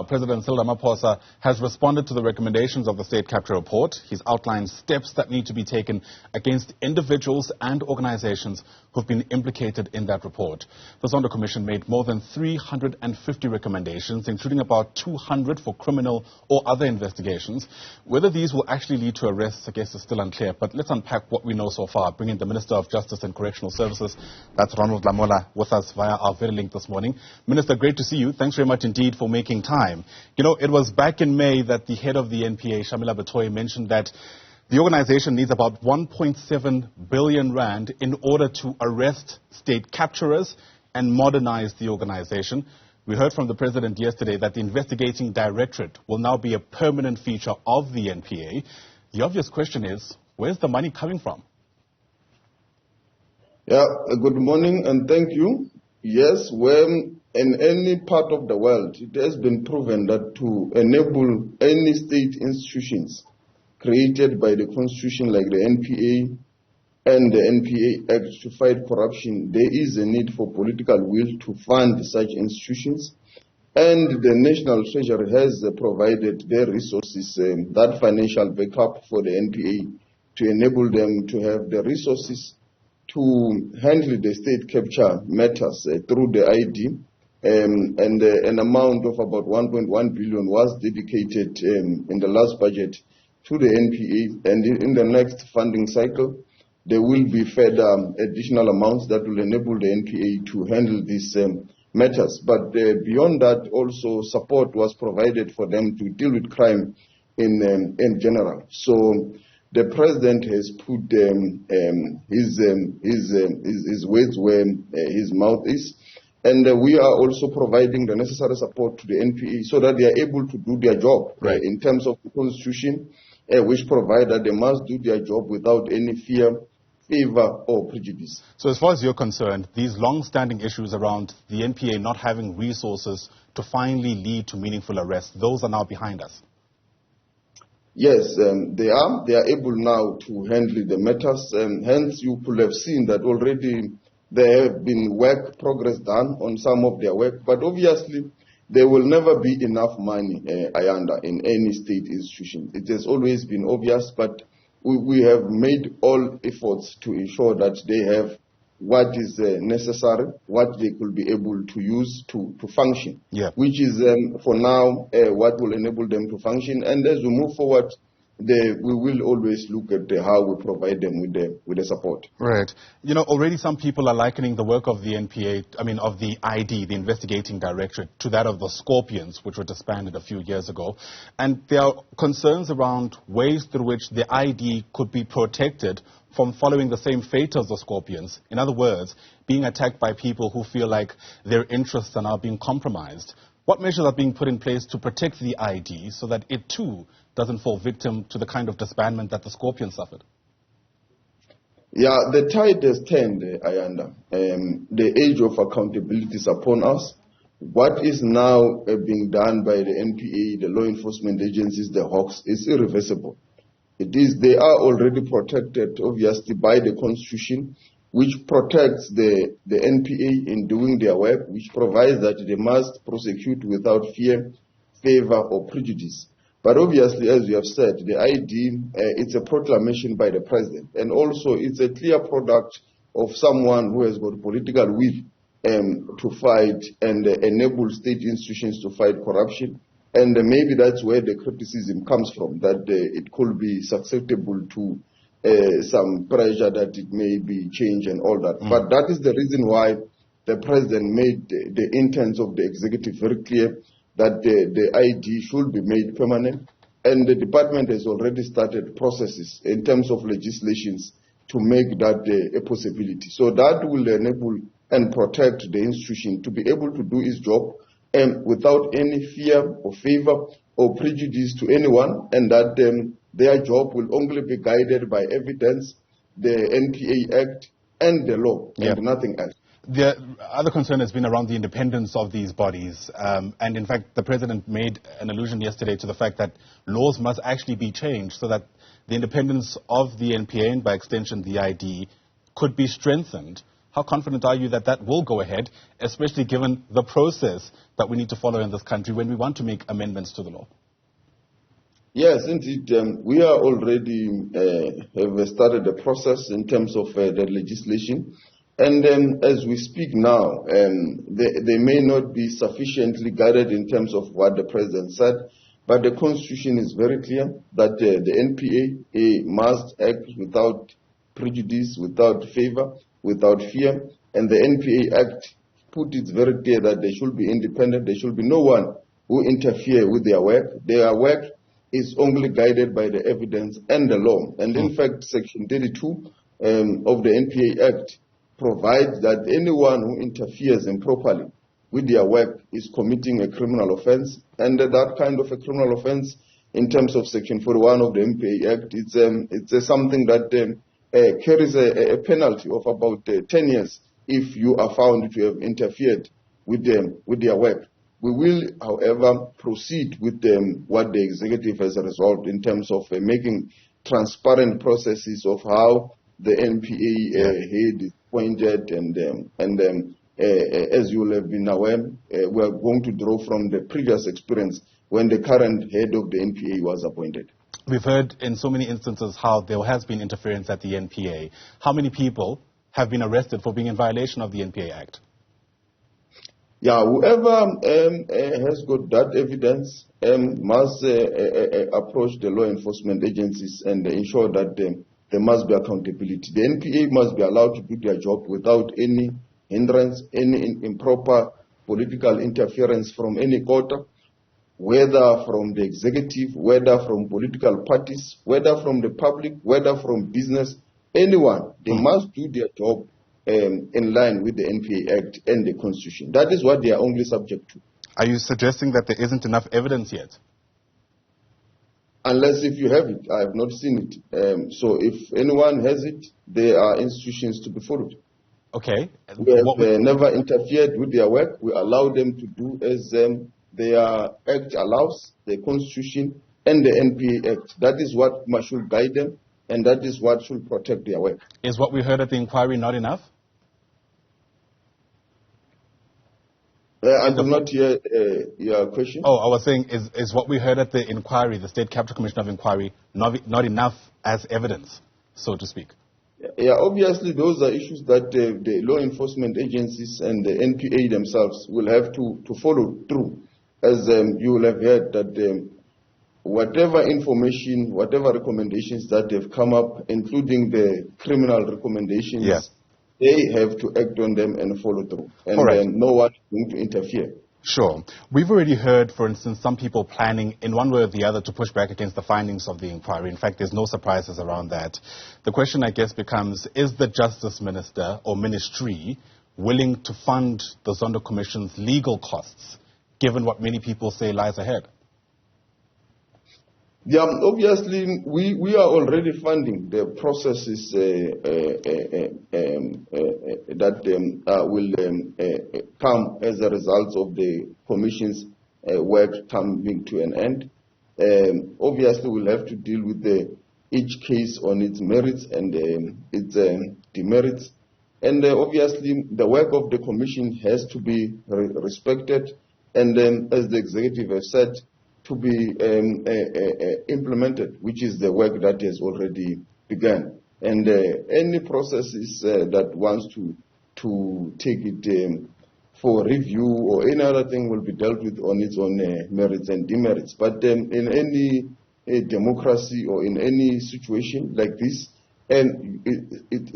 President Ramaphosa has responded to the recommendations of the State Capture Report. He's outlined steps that need to be taken against individuals and organizations who've been implicated in that report. The Zondo Commission made more than 350 recommendations, including about 200 for criminal or other investigations. Whether these will actually lead to arrests, I guess, is still unclear. But let's unpack what we know so far. Bringing the Minister of Justice and Correctional Services, that's Ronald Lamola, with us via our video link this morning. Minister, great to see you. Thanks very much indeed for making time. You know, it was back in May that the head of the NPA, Shamila Batoy, mentioned that the organization needs about 1.7 billion rand in order to arrest state capturers and modernize the organization. We heard from the president yesterday that the investigating directorate will now be a permanent feature of the NPA. The obvious question is, where's the money coming from? Yeah, good morning and thank you. Yes, when in any part of the world, it has been proven that to enable any state institutions created by the Constitution like the NPA and the NPA Act to fight corruption, there is a need for political will to fund such institutions. And the National Treasury has provided their resources, that financial backup for the NPA to enable them to have the resources to handle the state capture matters through the ID. And an amount of about 1.1 billion was dedicated in the last budget to the NPA, and in the next funding cycle, there will be further additional amounts that will enable the NPA to handle these matters. But beyond that, also support was provided for them to deal with crime in general. So the president has put his words where his mouth is. And we are also providing the necessary support to the NPA so that they are able to do their job in terms of the Constitution, which provide that they must do their job without any fear, favor, or prejudice. So as far as you're concerned, these long-standing issues around the NPA not having resources to finally lead to meaningful arrests, those are now behind us? Yes, they are able now to handle the matters. Hence, you could have seen that already there have been progress done on some of their work, but obviously there will never be enough money, Ayanda, in any state institution. It has always been obvious, but we have made all efforts to ensure that they have what is necessary, what they could be able to use to function, which is for now what will enable them to function. And as we move forward, we will always look at how we provide them with the support. Right. You know, already some people are likening the work of the NPA, of the ID, the Investigating Directorate, to that of the Scorpions, which were disbanded a few years ago. And there are concerns around ways through which the ID could be protected from following the same fate as the Scorpions. In other words, being attacked by people who feel like their interests are now being compromised. What measures are being put in place to protect the ID so that it too doesn't fall victim to the kind of disbandment that the Scorpions suffered? Yeah, the tide has turned, Ayanda. The age of accountability is upon us. What is now being done by the NPA, the law enforcement agencies, the Hawks, is irreversible. They are already protected, obviously, by the Constitution, which protects the NPA in doing their work, which provides that they must prosecute without fear, favor, or prejudice. But obviously, as you have said, the ID, it's a proclamation by the president. And also, it's a clear product of someone who has got political will to fight and enable state institutions to fight corruption. And maybe that's where the criticism comes from, that it could be susceptible to some pressure that it may be changed and all that. But that is the reason why the president made the intents of the executive very clear, that the ID should be made permanent. And the department has already started processes in terms of legislations to make that a possibility. So that will enable and protect the institution to be able to do its job without any fear or favor or prejudice to anyone, and that their job will only be guided by evidence, the NPA Act, and the law, and nothing else. The other concern has been around the independence of these bodies. And in fact, the president made an allusion yesterday to the fact that laws must actually be changed so that the independence of the NPA and by extension the ID could be strengthened. How How confident are you that that will go ahead, especially given the process that we need to follow in this country when we want to make amendments to the law? Yes, indeed. We are already have started the process in terms of the legislation. And as we speak now, they may not be sufficiently guided in terms of what the President said, but the Constitution is very clear that the NPA must act without prejudice, without favor, without fear. And the NPA Act put it very clear that they should be independent. There should be no one who interfere with their work. Their work is only guided by the evidence and the law. And in fact, Section 32 of the NPA Act provides that anyone who interferes improperly with their work is committing a criminal offense. And that kind of a criminal offense, in terms of Section 41 of the NPA Act, it's something that carries a penalty of about 10 years if you are found to have interfered with their work. We will, however, proceed with what the executive has resolved in terms of making transparent processes of how the NPA head is appointed, and as you will have been aware, we are going to draw from the previous experience when the current head of the NPA was appointed. We've heard in so many instances how there has been interference at the NPA. How many people have been arrested for being in violation of the NPA Act? Yeah, whoever has got that evidence must approach the law enforcement agencies and ensure that there must be accountability. The NPA must be allowed to do their job without any hindrance, any improper political interference from any quarter, whether from the executive, whether from political parties, whether from the public, whether from business, anyone. They must do their job in line with the NPA Act and the Constitution. That is what they are only subject to. Are you suggesting that there isn't enough evidence yet? Unless if you have it. I have not seen it. So if anyone has it, there are institutions to be followed. Okay. We have never interfered with their work. We allow them to do as their Act allows, the Constitution and the NPA Act. That is what should guide them, and that is what should protect their work. Is what we heard at the inquiry not enough? I do not hear your question. Oh, I was saying, is what we heard at the inquiry, the State Capital Commission of Inquiry, not enough as evidence, so to speak? Yeah, obviously those are issues that the law enforcement agencies and the NPA themselves will have to follow through. As you will have heard that whatever information, whatever recommendations that have come up, including the criminal recommendations, they have to act on them and follow through. And no one is going to interfere. Sure. We've already heard, for instance, some people planning in one way or the other to push back against the findings of the inquiry. In fact, there's no surprises around that. The question, I guess, becomes, is the Justice Minister or Ministry willing to fund the Zondo Commission's legal costs, given what many people say lies ahead? Yeah, obviously, we are already funding the processes that will come as a result of the Commission's work coming to an end. Obviously, we'll have to deal with each case on its merits and its demerits. And obviously, the work of the Commission has to be respected. And as the executive has said, to be implemented, which is the work that has already begun. And any processes that wants to take it for review or any other thing will be dealt with on its own merits and demerits. But in any democracy or in any situation like this,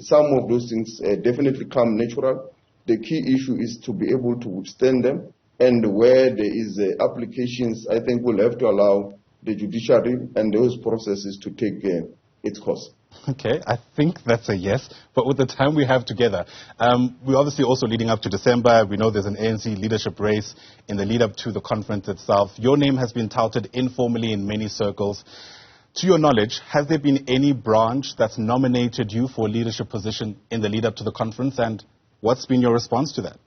some of those things definitely come natural. The key issue is to be able to withstand them. And where there is applications, I think we'll have to allow the judiciary and those processes to take its course. Okay, I think that's a yes. But with the time we have together, we're obviously also leading up to December. We know there's an ANC leadership race in the lead up to the conference itself. Your name has been touted informally in many circles. To your knowledge, has there been any branch that's nominated you for a leadership position in the lead up to the conference? And what's been your response to that?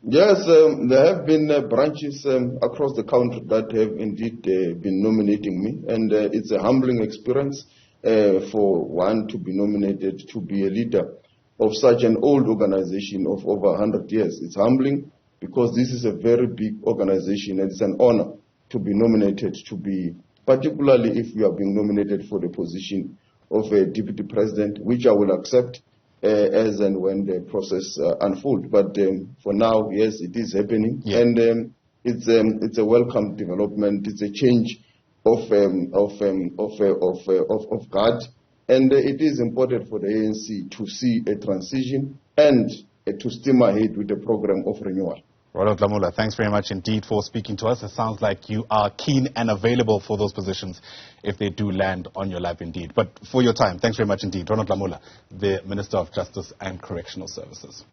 Yes, there have been branches across the country that have indeed been nominating me, and it's a humbling experience for one to be nominated to be a leader of such an old organization of over 100 years. It's humbling because this is a very big organization and it's an honor to be nominated, particularly if you are being nominated for the position of a deputy president, which I will accept as and when the process unfolds. But for now, yes, it is happening, and it's a welcome development. It's a change of guard, and it is important for the ANC to see a transition and to steam ahead with the program of renewal. Ronald Lamola, thanks very much indeed for speaking to us. It sounds like you are keen and available for those positions if they do land on your lap indeed. But for your time, thanks very much indeed. Ronald Lamola, the Minister of Justice and Correctional Services.